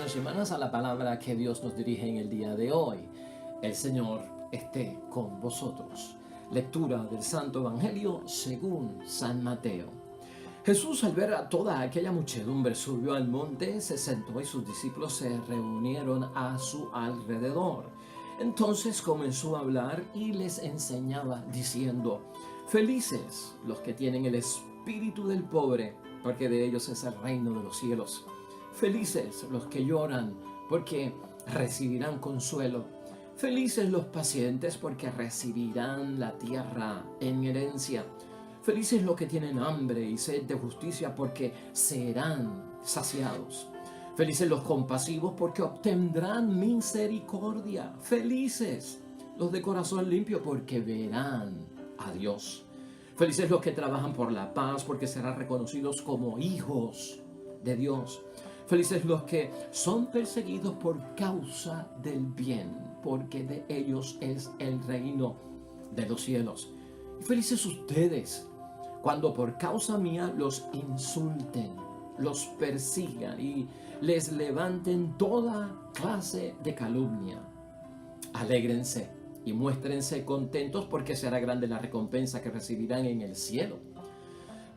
hermanos y hermanas, a la palabra que Dios nos dirige en el día de hoy. El Señor esté con vosotros. Lectura del Santo Evangelio según San Mateo. Jesús, al ver a toda aquella muchedumbre, subió al monte, se sentó y sus discípulos se reunieron a su alrededor. Entonces comenzó a hablar y les enseñaba diciendo: Felices los que tienen el espíritu del pobre, porque de ellos es el reino de los cielos. Felices los que lloran, porque recibirán consuelo. Felices los pacientes, porque recibirán la tierra en herencia. Felices los que tienen hambre y sed de justicia, porque serán saciados. Felices los compasivos, porque obtendrán misericordia. Felices los de corazón limpio, porque verán a Dios. Felices los que trabajan por la paz, porque serán reconocidos como hijos de Dios. Felices los que son perseguidos por causa del bien, porque de ellos es el reino de los cielos. Y felices ustedes cuando por causa mía los insulten, los persigan y les levanten toda clase de calumnia. Alégrense y muéstrense contentos, porque será grande la recompensa que recibirán en el cielo.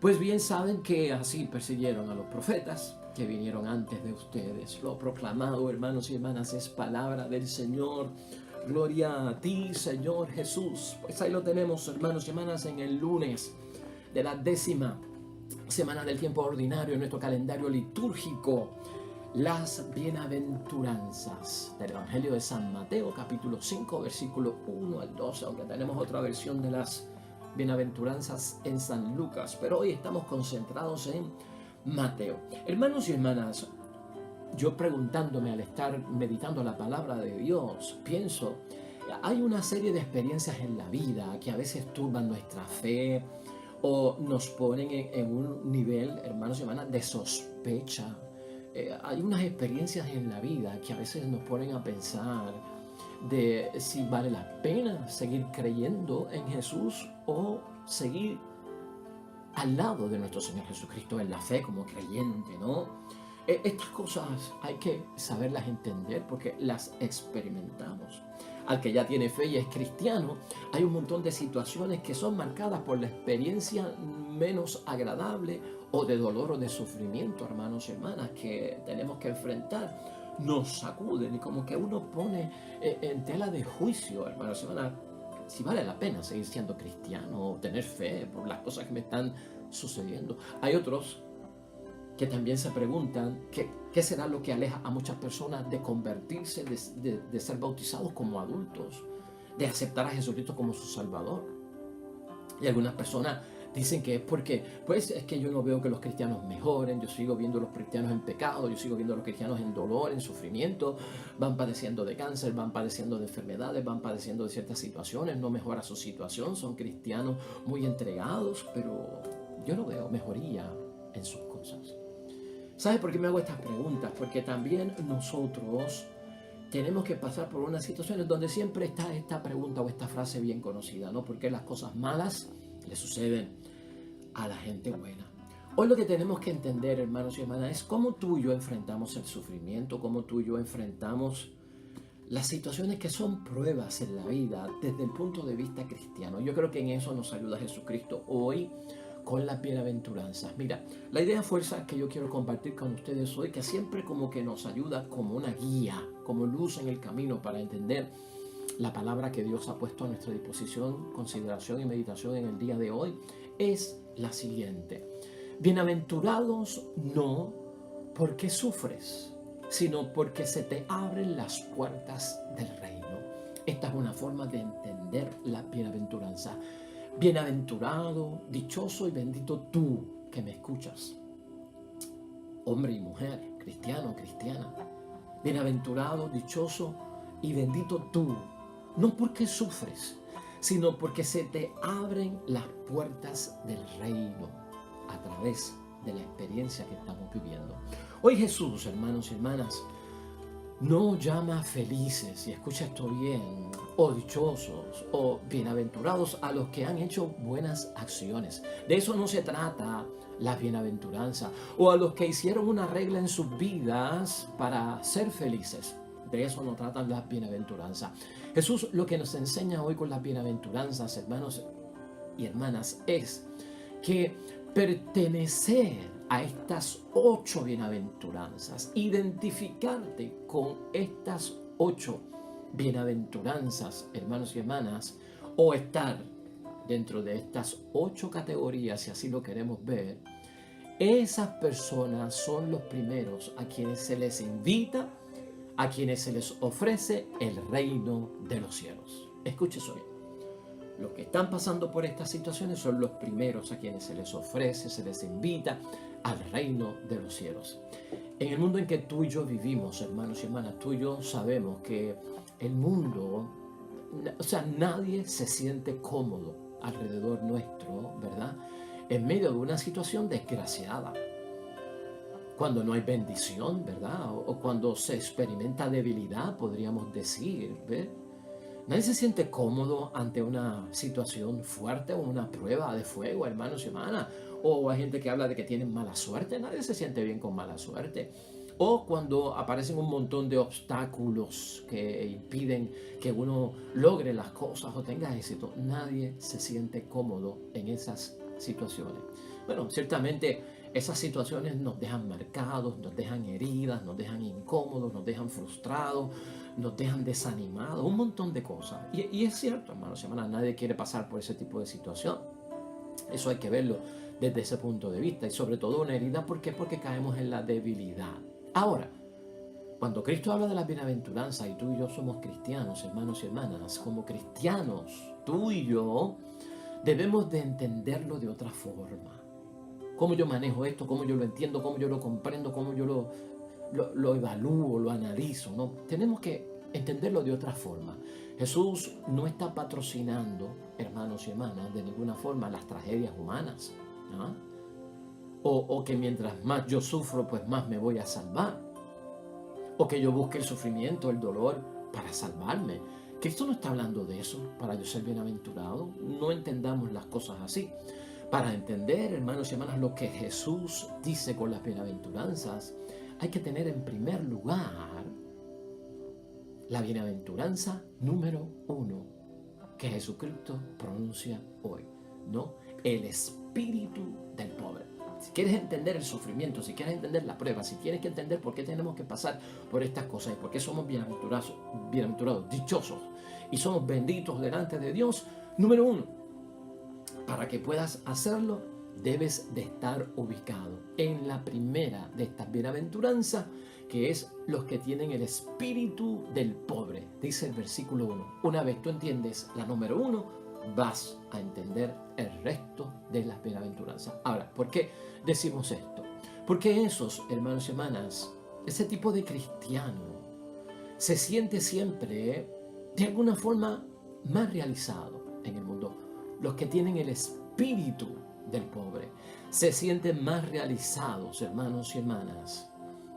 Pues bien saben que así persiguieron a los profetas que vinieron antes de ustedes. Lo proclamado, hermanos y hermanas, es palabra del Señor. Gloria a ti, Señor Jesús. Pues ahí lo tenemos, hermanos y hermanas, en el lunes de la 10ª semana del tiempo ordinario en nuestro calendario litúrgico. Las bienaventuranzas del Evangelio de San Mateo, capítulo 5, versículo 1 al 12, aunque tenemos otra versión de las bienaventuranzas en San Lucas, pero hoy estamos concentrados en Mateo. Hermanos y hermanas, yo preguntándome al estar meditando la palabra de Dios, pienso, hay una serie de experiencias en la vida que a veces turban nuestra fe o nos ponen en un nivel, hermanos y hermanas, de sospecha. Hay unas experiencias en la vida que a veces nos ponen a pensar de si vale la pena seguir creyendo en Jesús o seguir al lado de nuestro Señor Jesucristo en la fe como creyente, ¿no? Estas cosas hay que saberlas entender porque las experimentamos. Al que ya tiene fe y es cristiano, hay un montón de situaciones que son marcadas por la experiencia menos agradable o de dolor o de sufrimiento, hermanos y hermanas, que tenemos que enfrentar. Nos sacuden y como que uno pone en tela de juicio, hermanos y hermanas, si vale la pena seguir siendo cristiano o tener fe por las cosas que me están sucediendo. Hay otros que también se preguntan qué será lo que aleja a muchas personas de convertirse, de ser bautizados como adultos, de aceptar a Jesucristo como su Salvador. Y algunas personas dicen que es porque, pues es que yo no veo que los cristianos mejoren, yo sigo viendo a los cristianos en pecado, yo sigo viendo a los cristianos en dolor, en sufrimiento, van padeciendo de cáncer, van padeciendo de enfermedades, van padeciendo de ciertas situaciones, no mejora su situación, son cristianos muy entregados, pero yo no veo mejoría en sus cosas. ¿Sabe por qué me hago estas preguntas? Porque también nosotros tenemos que pasar por unas situaciones donde siempre está esta pregunta o esta frase bien conocida, ¿no? Porque las cosas malas le suceden a la gente buena. Hoy lo que tenemos que entender, hermanos y hermanas, es cómo tú y yo enfrentamos el sufrimiento, cómo tú y yo enfrentamos las situaciones que son pruebas en la vida desde el punto de vista cristiano. Yo creo que en eso nos ayuda Jesucristo hoy con las bienaventuranzas. Mira, la idea fuerza que yo quiero compartir con ustedes hoy, que siempre como que nos ayuda como una guía, como luz en el camino para entender la palabra que Dios ha puesto a nuestra disposición, consideración y meditación en el día de hoy, es la siguiente: bienaventurados no porque sufres, sino porque se te abren las puertas del reino. Esta es una forma de entender la bienaventuranza. Bienaventurado, dichoso y bendito tú que me escuchas, hombre y mujer, cristiano, cristiana. Bienaventurado, dichoso y bendito tú, no porque sufres, sino porque se te abren las puertas del reino a través de la experiencia que estamos viviendo. Hoy Jesús, hermanos y hermanas, no llama felices, y escucha esto bien, o dichosos, o bienaventurados a los que han hecho buenas acciones. De eso no se trata la bienaventuranza. O a los que hicieron una regla en sus vidas para ser felices. De eso no tratan las bienaventuranzas. Jesús lo que nos enseña hoy con las bienaventuranzas, hermanos y hermanas, es que pertenecer a estas 8 bienaventuranzas, identificarte con estas 8 bienaventuranzas, hermanos y hermanas, o estar dentro de estas 8 categorías, si así lo queremos ver, esas personas son los primeros a quienes se les invita, a quienes se les ofrece el reino de los cielos. Escuche eso bien. Los que están pasando por estas situaciones son los primeros a quienes se les ofrece, se les invita al reino de los cielos. En el mundo en que tú y yo vivimos, hermanos y hermanas, tú y yo sabemos que el mundo, o sea, nadie se siente cómodo alrededor nuestro, ¿verdad? En medio de una situación desgraciada. Cuando no hay bendición, ¿verdad? O cuando se experimenta debilidad, podríamos decir, ¿ves? Nadie se siente cómodo ante una situación fuerte o una prueba de fuego, hermanos y hermanas. O hay gente que habla de que tienen mala suerte. Nadie se siente bien con mala suerte. O cuando aparecen un montón de obstáculos que impiden que uno logre las cosas o tenga éxito. Nadie se siente cómodo en esas situaciones. Bueno, ciertamente esas situaciones nos dejan marcados, nos dejan heridas, nos dejan incómodos, nos dejan frustrados, nos dejan desanimados, un montón de cosas. Y es cierto, hermanos y hermanas, nadie quiere pasar por ese tipo de situación. Eso hay que verlo desde ese punto de vista. Y sobre todo una herida, ¿por qué? Porque caemos en la debilidad. Ahora, cuando Cristo habla de la bienaventuranza y tú y yo somos cristianos, hermanos y hermanas, como cristianos, tú y yo debemos de entenderlo de otra forma. ¿Cómo yo manejo esto? ¿Cómo yo lo entiendo? ¿Cómo yo lo comprendo? ¿Cómo yo lo evalúo? ¿Lo analizo? ¿No? Tenemos que entenderlo de otra forma. Jesús no está patrocinando, hermanos y hermanas, de ninguna forma las tragedias humanas, ¿no? O que mientras más yo sufro, pues más me voy a salvar. O que yo busque el sufrimiento, el dolor para salvarme. Cristo no está hablando de eso para yo ser bienaventurado. No entendamos las cosas así. Para entender, hermanos y hermanas, lo que Jesús dice con las bienaventuranzas, hay que tener en primer lugar la bienaventuranza número 1 que Jesucristo pronuncia hoy, ¿no? El espíritu del pobre. Si quieres entender el sufrimiento, si quieres entender la prueba, si tienes que entender por qué tenemos que pasar por estas cosas y por qué somos bienaventurados, dichosos y somos benditos delante de Dios, número 1, para que puedas hacerlo, debes de estar ubicado en la primera de estas bienaventuranzas, que es los que tienen el espíritu del pobre. Dice el versículo 1. Una vez tú entiendes la número 1, vas a entender el resto de las bienaventuranzas. Ahora, ¿por qué decimos esto? Porque esos, hermanos y hermanas, ese tipo de cristiano se siente siempre de alguna forma más realizado en el mundo. Los que tienen el espíritu del pobre se sienten más realizados, hermanos y hermanas,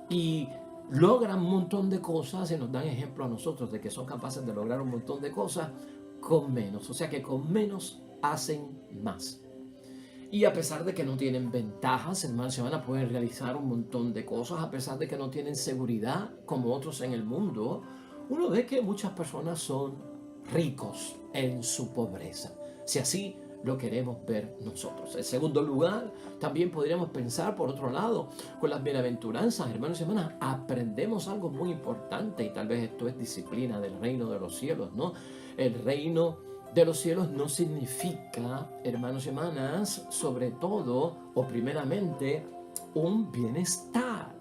y logran un montón de cosas y nos dan ejemplo a nosotros de que son capaces de lograr un montón de cosas con menos. O sea que con menos hacen más. Y a pesar de que no tienen ventajas, hermanos y hermanas, pueden realizar un montón de cosas. A pesar de que no tienen seguridad como otros en el mundo, uno ve que muchas personas son ricos en su pobreza. Si así lo queremos ver nosotros. En segundo lugar, también podríamos pensar por otro lado, con las bienaventuranzas, hermanos y hermanas, aprendemos algo muy importante, y tal vez esto es disciplina del reino de los cielos, ¿no? El reino de los cielos no significa, hermanos y hermanas, sobre todo o primeramente, un bienestar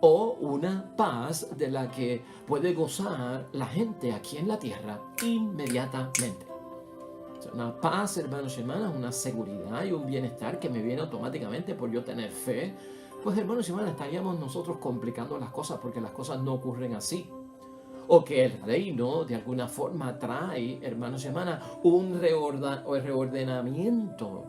o una paz de la que puede gozar la gente aquí en la tierra inmediatamente. Una paz, hermanos y hermanas, una seguridad y un bienestar que me viene automáticamente por yo tener fe. Pues, hermanos y hermanas, estaríamos nosotros complicando las cosas porque las cosas no ocurren así. O que el reino de alguna forma trae, hermanos y hermanas, un reordenamiento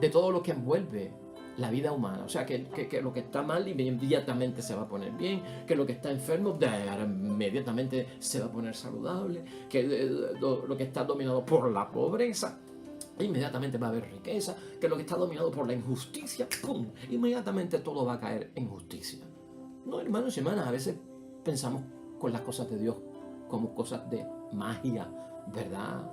de todo lo que envuelve la vida humana. O sea, que lo que está mal inmediatamente se va a poner bien, que lo que está enfermo inmediatamente se va a poner saludable, que lo que está dominado por la pobreza, inmediatamente va a haber riqueza, que lo que está dominado por la injusticia, ¡pum!, inmediatamente todo va a caer en justicia. No, hermanos y hermanas, a veces pensamos con las cosas de Dios como cosas de magia, ¿verdad?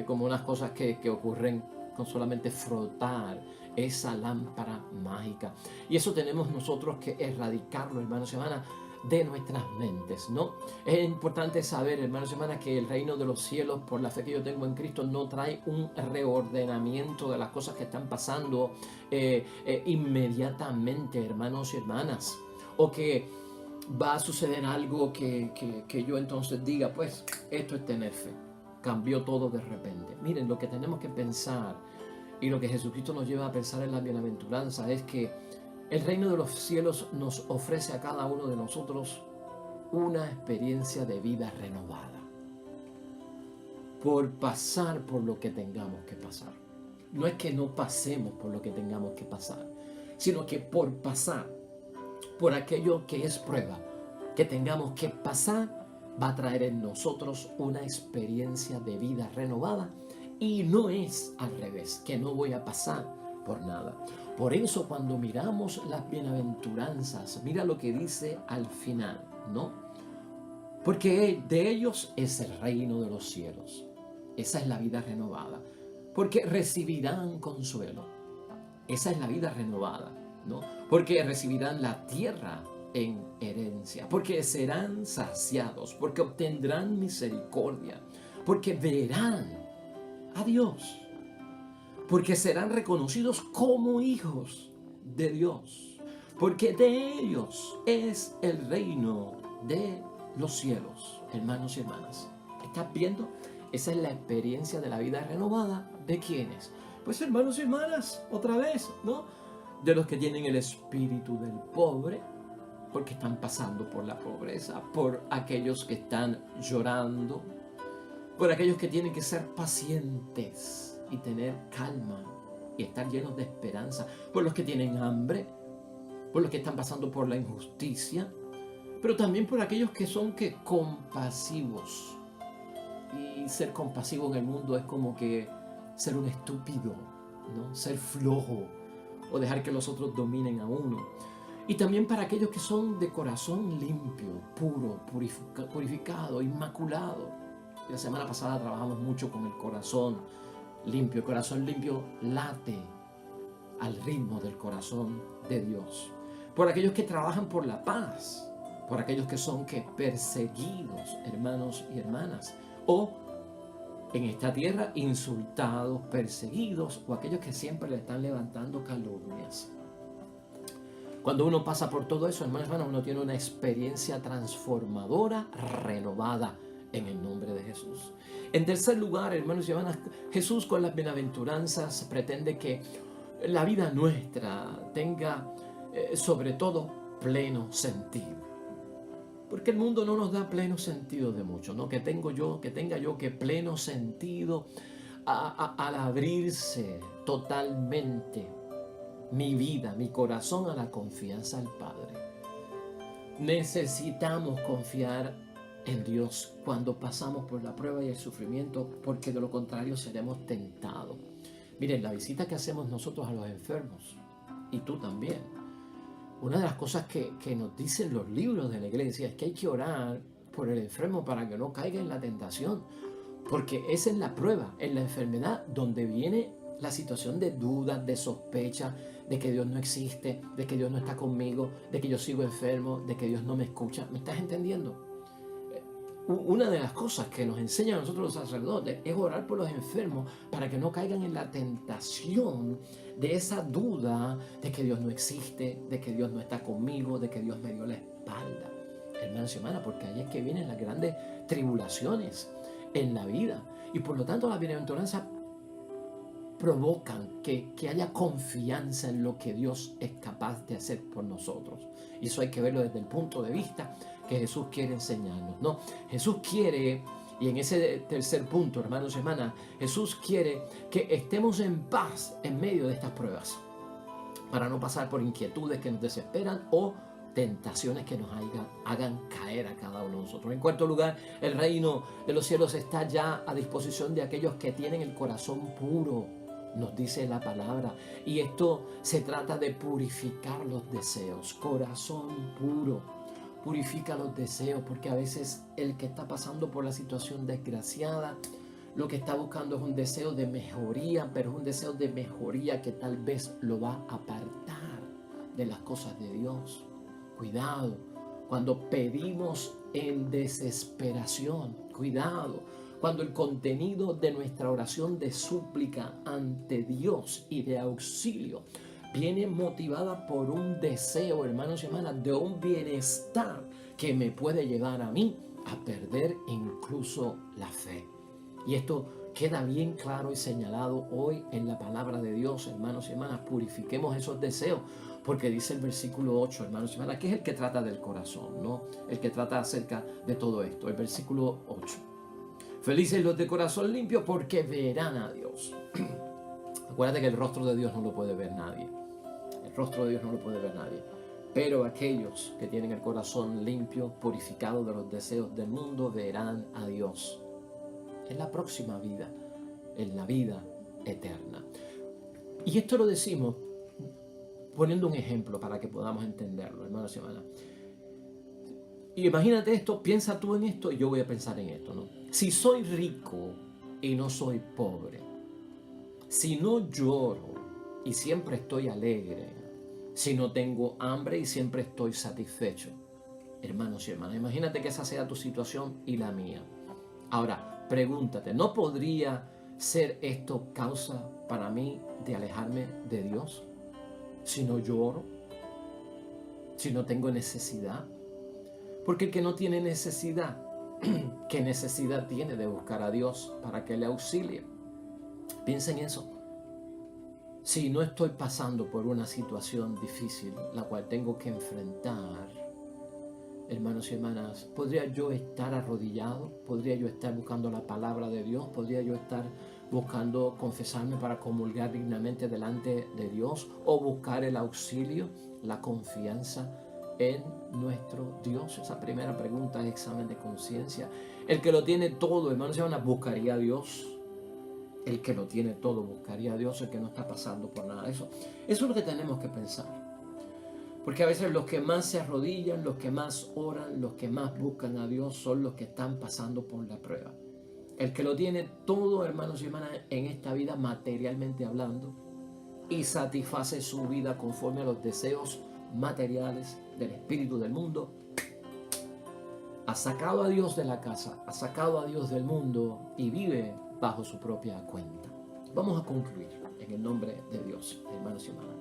Como unas cosas que ocurren con solamente frotar esa lámpara mágica. Y eso tenemos nosotros que erradicarlo, hermanos y hermanas, de nuestras mentes, ¿no? Es importante saber, hermanos y hermanas, que el reino de los cielos, por la fe que yo tengo en Cristo, no trae un reordenamiento de las cosas que están pasando inmediatamente, hermanos y hermanas, o que va a suceder algo que yo entonces diga, pues esto es tener fe, cambió todo de repente. Miren, lo que tenemos que pensar y lo que Jesucristo nos lleva a pensar en la bienaventuranza es que el reino de los cielos nos ofrece a cada uno de nosotros una experiencia de vida renovada por pasar por lo que tengamos que pasar. No es que no pasemos por lo que tengamos que pasar, sino que por pasar por aquello que es prueba, que tengamos que pasar, va a traer en nosotros una experiencia de vida renovada, y no es al revés, que no voy a pasar por nada. Por eso cuando miramos las bienaventuranzas, mira lo que dice al final, ¿no? Porque de ellos es el reino de los cielos. Esa es la vida renovada. Porque recibirán consuelo. Esa es la vida renovada, ¿no? Porque recibirán la tierra en herencia, porque serán saciados, porque obtendrán misericordia, porque verán a Dios, porque serán reconocidos como hijos de Dios, porque de ellos es el reino de los cielos. Hermanos y hermanas, ¿estás viendo? Esa es la experiencia de la vida renovada. ¿De quiénes? Pues hermanos y hermanas, otra vez, ¿no? De los que tienen el espíritu del pobre, porque están pasando por la pobreza, por aquellos que están llorando, por aquellos que tienen que ser pacientes y tener calma y estar llenos de esperanza, por los que tienen hambre, por los que están pasando por la injusticia, pero también por aquellos que son compasivos. Y ser compasivo en el mundo es como que ser un estúpido, ¿no? Ser flojo o dejar que los otros dominen a uno. Y también para aquellos que son de corazón limpio, puro, purificado, inmaculado. La semana pasada trabajamos mucho con el corazón limpio. El corazón limpio late al ritmo del corazón de Dios. Por aquellos que trabajan por la paz, por aquellos que son perseguidos, hermanos y hermanas, o en esta tierra insultados, perseguidos, o aquellos que siempre le están levantando calumnias. Cuando uno pasa por todo eso, hermanos y hermanas, uno tiene una experiencia transformadora, renovada, en el nombre de Jesús. En tercer lugar, hermanos y hermanas, Jesús con las bienaventuranzas pretende que la vida nuestra tenga sobre todo pleno sentido. Porque el mundo no nos da pleno sentido de mucho, ¿no? Que tenga yo que pleno sentido al abrirse totalmente mi vida, mi corazón a la confianza al Padre. Necesitamos confiar en Dios cuando pasamos por la prueba y el sufrimiento, porque de lo contrario seremos tentados. Miren, la visita que hacemos nosotros a los enfermos, y tú también, una de las cosas que nos dicen los libros de la iglesia es que hay que orar por el enfermo para que no caiga en la tentación, porque esa es la prueba, en la enfermedad, donde viene la situación de dudas, de sospecha, de que Dios no existe, de que Dios no está conmigo, de que yo sigo enfermo, de que Dios no me escucha. ¿Me estás entendiendo? Una de las cosas que nos enseñan a nosotros los sacerdotes es orar por los enfermos para que no caigan en la tentación de esa duda de que Dios no existe, de que Dios no está conmigo, de que Dios me dio la espalda. Hermanos y hermanas, porque ahí es que vienen las grandes tribulaciones en la vida. Y por lo tanto las bienaventuranzas provocan que haya confianza en lo que Dios es capaz de hacer por nosotros. Y eso hay que verlo desde el punto de vista que Jesús quiere enseñarnos, ¿no? Jesús quiere, y en ese tercer punto, hermanos y hermanas, Jesús quiere que estemos en paz en medio de estas pruebas. para no pasar por inquietudes que nos desesperan o tentaciones que nos hagan caer a cada uno de nosotros. En cuarto lugar, el reino de los cielos está ya a disposición de aquellos que tienen el corazón puro, nos dice la palabra. Y esto se trata de purificar los deseos. Corazón puro, purifica los deseos, porque a veces el que está pasando por la situación desgraciada, lo que está buscando es un deseo de mejoría, pero es un deseo de mejoría que tal vez lo va a apartar de las cosas de Dios. Cuidado, cuando pedimos en desesperación, cuidado, cuando el contenido de nuestra oración de súplica ante Dios y de auxilio viene motivada por un deseo, hermanos y hermanas, de un bienestar que me puede llevar a mí a perder incluso la fe. Y esto queda bien claro y señalado hoy en la palabra de Dios, hermanos y hermanas. Purifiquemos esos deseos, porque dice el versículo 8, hermanos y hermanas, que es el que trata del corazón, ¿no? El que trata acerca de todo esto. El versículo 8. Felices los de corazón limpio, porque verán a Dios. Acuérdate que el rostro de Dios no lo puede ver nadie. El rostro de Dios no lo puede ver nadie. Pero aquellos que tienen el corazón limpio, purificado de los deseos del mundo, verán a Dios en la próxima vida, en la vida eterna. Y esto lo decimos poniendo un ejemplo para que podamos entenderlo, hermanos y hermanas. Y imagínate esto, piensa tú en esto y yo voy a pensar en esto, ¿no? Si soy rico y no soy pobre, si no lloro y siempre estoy alegre, si no tengo hambre y siempre estoy satisfecho, hermanos y hermanas, imagínate que esa sea tu situación y la mía. Ahora, pregúntate, ¿no podría ser esto causa para mí de alejarme de Dios? Si no lloro, si no tengo necesidad. Porque el que no tiene necesidad, ¿qué necesidad tiene de buscar a Dios para que le auxilie? Piensa en eso. Si no estoy pasando por una situación difícil, la cual tengo que enfrentar, hermanos y hermanas, ¿podría yo estar arrodillado? ¿Podría yo estar buscando la palabra de Dios? ¿Podría yo estar buscando confesarme para comulgar dignamente delante de Dios? ¿O buscar el auxilio, la confianza en nuestro Dios? Esa primera pregunta es examen de conciencia. El que lo tiene todo, hermanos y hermanas, buscaría a Dios. El que lo tiene todo buscaría a Dios, el que no está pasando por nada de eso. Eso es lo que tenemos que pensar. Porque a veces los que más se arrodillan, los que más oran, los que más buscan a Dios son los que están pasando por la prueba. El que lo tiene todo, hermanos y hermanas, en esta vida materialmente hablando, y satisface su vida conforme a los deseos materiales del espíritu del mundo, ha sacado a Dios de la casa, ha sacado a Dios del mundo y vive bajo su propia cuenta. Vamos a concluir en el nombre de Dios, hermanos y hermanas.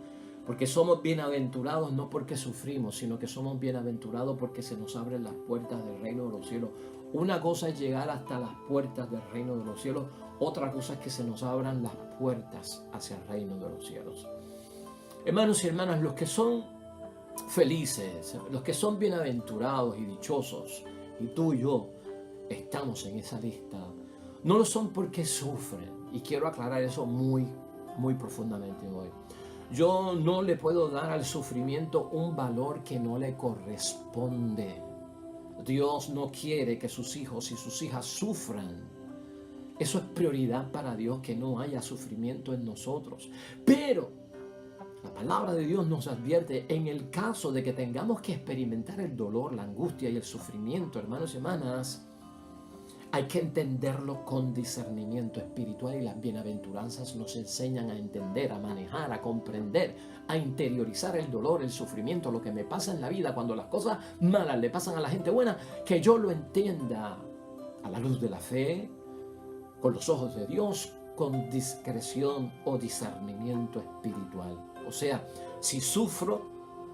Porque somos bienaventurados no porque sufrimos, sino que somos bienaventurados porque se nos abren las puertas del reino de los cielos. Una cosa es llegar hasta las puertas del reino de los cielos, otra cosa es que se nos abran las puertas hacia el reino de los cielos. Hermanos y hermanas, los que son felices, los que son bienaventurados y dichosos, y tú y yo estamos en esa lista, no lo son porque sufren. Y quiero aclarar eso muy profundamente hoy. Yo no le puedo dar al sufrimiento un valor que no le corresponde. Dios no quiere que sus hijos y sus hijas sufran. Eso es prioridad para Dios, que no haya sufrimiento en nosotros. Pero la palabra de Dios nos advierte, en el caso de que tengamos que experimentar el dolor, la angustia y el sufrimiento, hermanos y hermanas, hay que entenderlo con discernimiento espiritual, y las bienaventuranzas nos enseñan a entender, a manejar, a comprender, a interiorizar el dolor, el sufrimiento, lo que me pasa en la vida cuando las cosas malas le pasan a la gente buena, que yo lo entienda a la luz de la fe, con los ojos de Dios, con discreción o discernimiento espiritual. O sea, si sufro,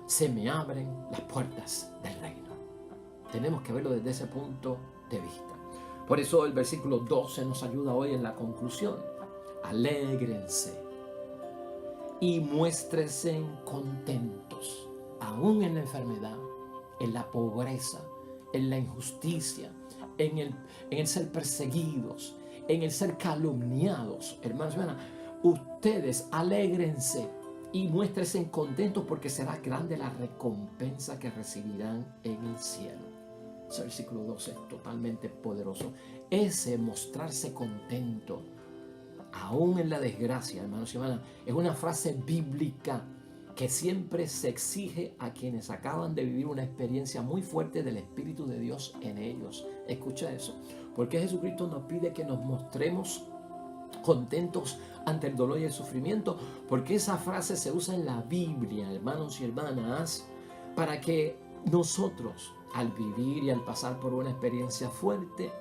se me abren las puertas del reino. Tenemos que verlo desde ese punto de vista. Por eso el versículo 12 nos ayuda hoy en la conclusión. Alégrense y muéstrense contentos, aún en la enfermedad, en la pobreza, en la injusticia, en el ser perseguidos, en el ser calumniados. Hermanos y hermanas, ustedes alégrense y muéstrense contentos porque será grande la recompensa que recibirán en el cielo. Ese versículo 12 es totalmente poderoso. Ese mostrarse contento, aún en la desgracia, hermanos y hermanas, es una frase bíblica que siempre se exige a quienes acaban de vivir una experiencia muy fuerte del Espíritu de Dios en ellos. Escucha eso, porque Jesucristo nos pide que nos mostremos contentos ante el dolor y el sufrimiento, porque esa frase se usa en la Biblia, hermanos y hermanas, para que nosotros, al vivir y al pasar por una experiencia fuerte,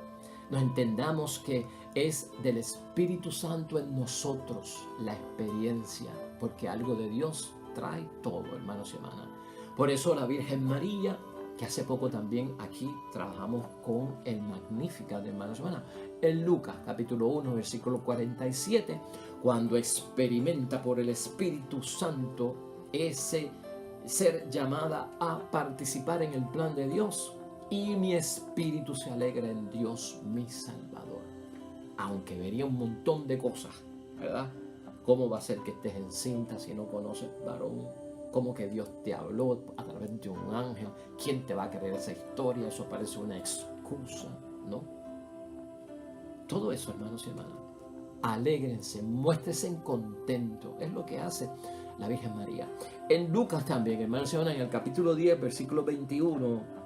nos entendamos que es del Espíritu Santo en nosotros la experiencia, porque algo de Dios trae todo, hermanos y hermanas. Por eso la Virgen María, que hace poco también aquí trabajamos con el Magníficat de hermanos y hermanas, en Lucas capítulo 1 versículo 47, cuando experimenta por el Espíritu Santo ese ser llamada a participar en el plan de Dios, y mi espíritu se alegra en Dios mi Salvador. Aunque vería un montón de cosas, ¿verdad? ¿Cómo va a ser que estés encinta si no conoces varón? ¿Cómo que Dios te habló a través de un ángel? ¿Quién te va a creer esa historia? Eso parece una excusa, ¿no? Todo eso, hermanos y hermanas, alégrense, muéstrense contentos. Es lo que hace la Virgen María. En Lucas también, hermanos y hermanas, en el capítulo 10, versículo 21,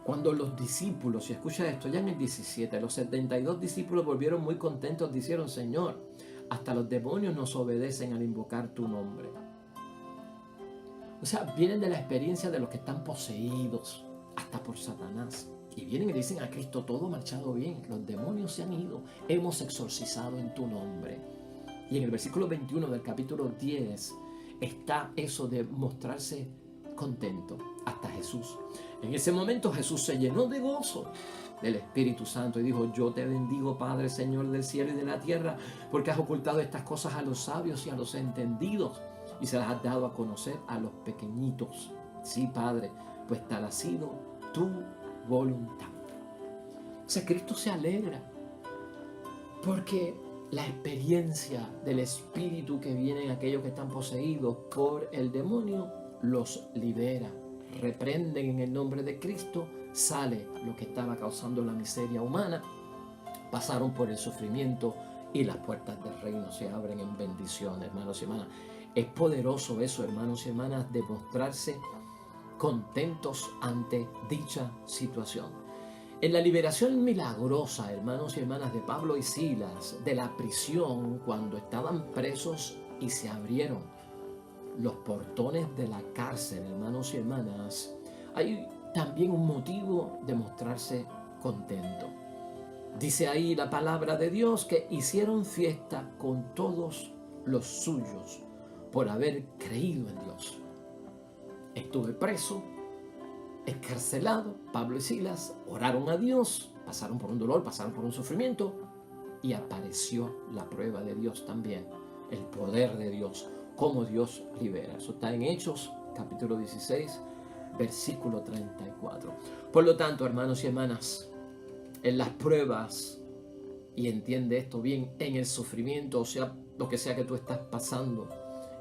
cuando los discípulos, y escucha esto, ya en el 17, los 72 discípulos volvieron muy contentos, dijeron: Señor, hasta los demonios nos obedecen al invocar tu nombre. O sea, vienen de la experiencia de los que están poseídos hasta por Satanás. Y vienen y dicen a Cristo: todo ha marchado bien, los demonios se han ido, hemos exorcizado en tu nombre. Y en el versículo 21 del capítulo 10 está eso de mostrarse contento hasta Jesús. En ese momento Jesús se llenó de gozo del Espíritu Santo y dijo: yo te bendigo, Padre, Señor del cielo y de la tierra, porque has ocultado estas cosas a los sabios y a los entendidos y se las has dado a conocer a los pequeñitos. Sí, Padre, pues tal ha sido tu voluntad. O sea, Cristo se alegra porque la experiencia del Espíritu que viene en aquellos que están poseídos por el demonio los libera. Reprenden en el nombre de Cristo, sale lo que estaba causando la miseria humana, pasaron por el sufrimiento y las puertas del reino se abren en bendición, hermanos y hermanas. Es poderoso eso, hermanos y hermanas, de mostrarse contentos ante dicha situación. En la liberación milagrosa, hermanos y hermanas, de Pablo y Silas de la prisión cuando estaban presos y se abrieron los portones de la cárcel, hermanos y hermanas, hay también un motivo de mostrarse contento. Dice ahí la palabra de Dios que hicieron fiesta con todos los suyos por haber creído en Dios. Estuve preso, escarcelado, Pablo y Silas oraron a Dios, pasaron por un dolor, pasaron por un sufrimiento y apareció la prueba de Dios también, el poder de Dios, cómo Dios libera. Eso está en Hechos, capítulo 16, versículo 34. Por lo tanto, hermanos y hermanas, en las pruebas, y entiende esto bien, en el sufrimiento, o sea, lo que sea que tú estás pasando,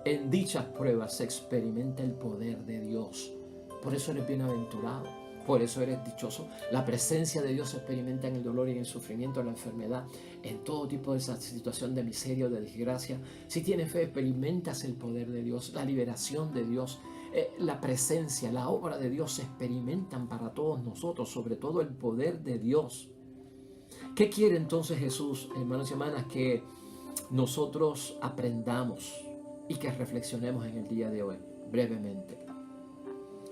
en dichas pruebas se experimenta el poder de Dios. Por eso eres bienaventurado, por eso eres dichoso. La presencia de Dios se experimenta en el dolor y en el sufrimiento, en la enfermedad, en todo tipo de esa situación de miseria o de desgracia. Si tienes fe, experimentas el poder de Dios, la liberación de Dios, la presencia, la obra de Dios se experimentan para todos nosotros, sobre todo el poder de Dios. ¿Qué quiere entonces Jesús, hermanos y hermanas? Que nosotros aprendamos y que reflexionemos en el día de hoy, brevemente.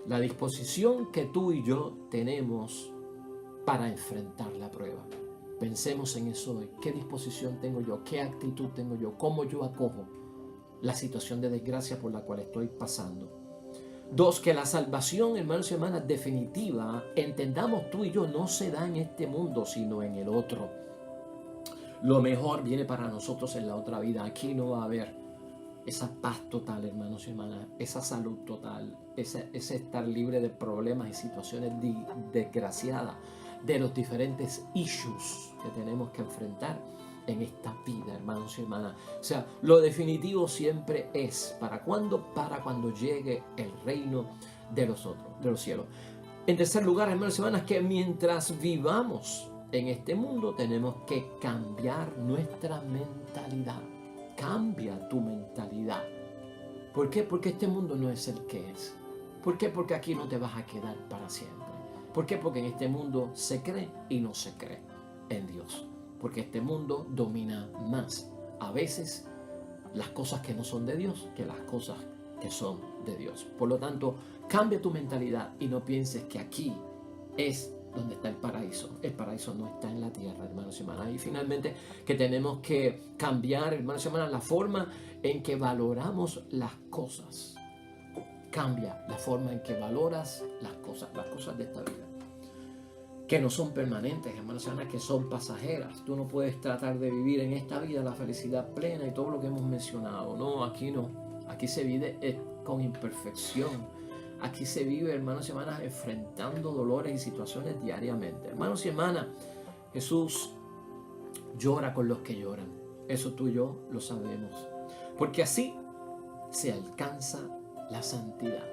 La disposición que tú y yo tenemos para enfrentar la prueba. Pensemos en eso hoy. ¿Qué disposición tengo yo? ¿Qué actitud tengo yo? ¿Cómo yo acojo la situación de desgracia por la cual estoy pasando? 2, que la salvación, hermanos y hermanas, definitiva, entendamos tú y yo, no se da en este mundo, sino en el otro. Lo mejor viene para nosotros en la otra vida. Aquí no va a haber esa paz total, hermanos y hermanas, esa salud total, ese estar libre de problemas y situaciones desgraciadas, de los diferentes issues que tenemos que enfrentar. en esta vida, hermanos y hermanas. O sea, lo definitivo siempre es, ¿para cuándo? Para cuando llegue el reino de los cielos. En tercer lugar, hermanos y hermanas, que mientras vivamos en este mundo tenemos que cambiar nuestra mentalidad. Cambia tu mentalidad. ¿Por qué? Porque este mundo no es el que es. ¿Por qué? Porque aquí no te vas a quedar para siempre. ¿Por qué? Porque en este mundo se cree y no se cree en Dios. Porque este mundo domina más a veces las cosas que no son de Dios que las cosas que son de Dios. Por lo tanto, cambia tu mentalidad y no pienses que aquí es donde está el paraíso. El paraíso no está en la tierra, hermanos y hermanas. Y finalmente, que tenemos que cambiar, hermanos y hermanas, la forma en que valoramos las cosas. Cambia la forma en que valoras las cosas de esta vida, que no son permanentes, hermanos y hermanas, que son pasajeras. Tú no puedes tratar de vivir en esta vida la felicidad plena y todo lo que hemos mencionado. No, aquí no. Aquí se vive con imperfección. Aquí se vive, hermanos y hermanas, enfrentando dolores y situaciones diariamente. Hermanos y hermanas, Jesús llora con los que lloran. Eso tú y yo lo sabemos. Porque así se alcanza la santidad.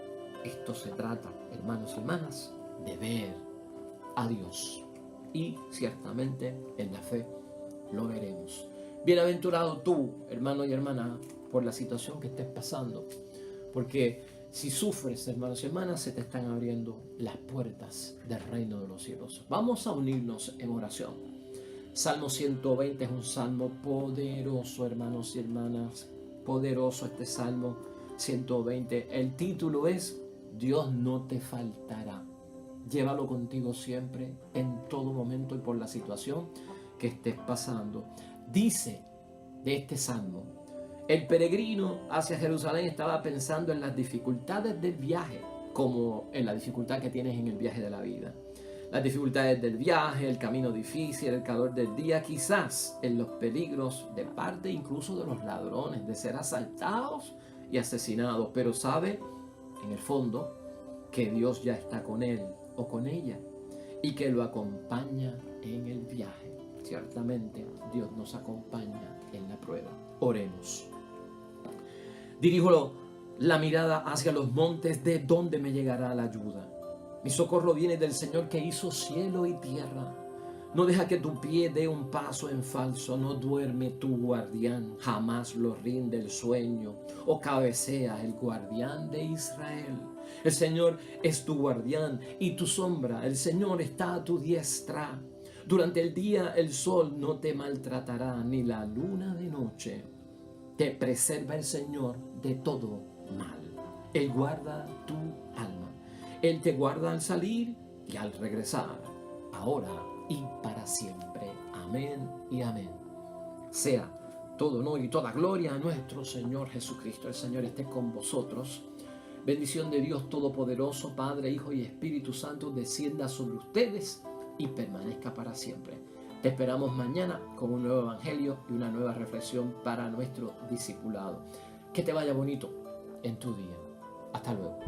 Esto se trata, hermanos y hermanas, de ver a Dios. Y ciertamente en la fe lo veremos. Bienaventurado tú, hermano y hermana, por la situación que estés pasando. Porque si sufres, hermanos y hermanas, se te están abriendo las puertas del reino de los cielos. Vamos a unirnos en oración. Salmo 120 es un salmo poderoso, hermanos y hermanas. Poderoso este Salmo 120. El título es Dios no te faltará. Llévalo contigo siempre, en todo momento y por la situación que estés pasando. Dice de este salmo: el peregrino hacia Jerusalén estaba pensando en las dificultades del viaje, como en la dificultad que tienes en el viaje de la vida. Las dificultades del viaje, el camino difícil, el calor del día, quizás en los peligros de parte incluso de los ladrones, de ser asaltados y asesinados. Pero sabe, en el fondo, que Dios ya está con él o con ella y que lo acompaña en el viaje. Ciertamente Dios nos acompaña en la prueba. Oremos. Dirijo la mirada hacia los montes, ¿de dónde me llegará la ayuda? Mi socorro viene del Señor que hizo cielo y tierra. No deja que tu pie dé un paso en falso, no duerme tu guardián, jamás lo rinde el sueño, o cabecea el guardián de Israel. El Señor es tu guardián y tu sombra, el Señor está a tu diestra. Durante el día el sol no te maltratará, ni la luna de noche. Te preserva el Señor de todo mal. Él guarda tu alma. Él te guarda al salir y al regresar, ahora y para siempre. Amén y amén. Sea todo honor y toda gloria a nuestro Señor Jesucristo. El Señor esté con vosotros. Bendición de Dios Todopoderoso, Padre, Hijo y Espíritu Santo, descienda sobre ustedes y permanezca para siempre. Te esperamos mañana con un nuevo evangelio y una nueva reflexión para nuestro discipulado. Que te vaya bonito en tu día. Hasta luego.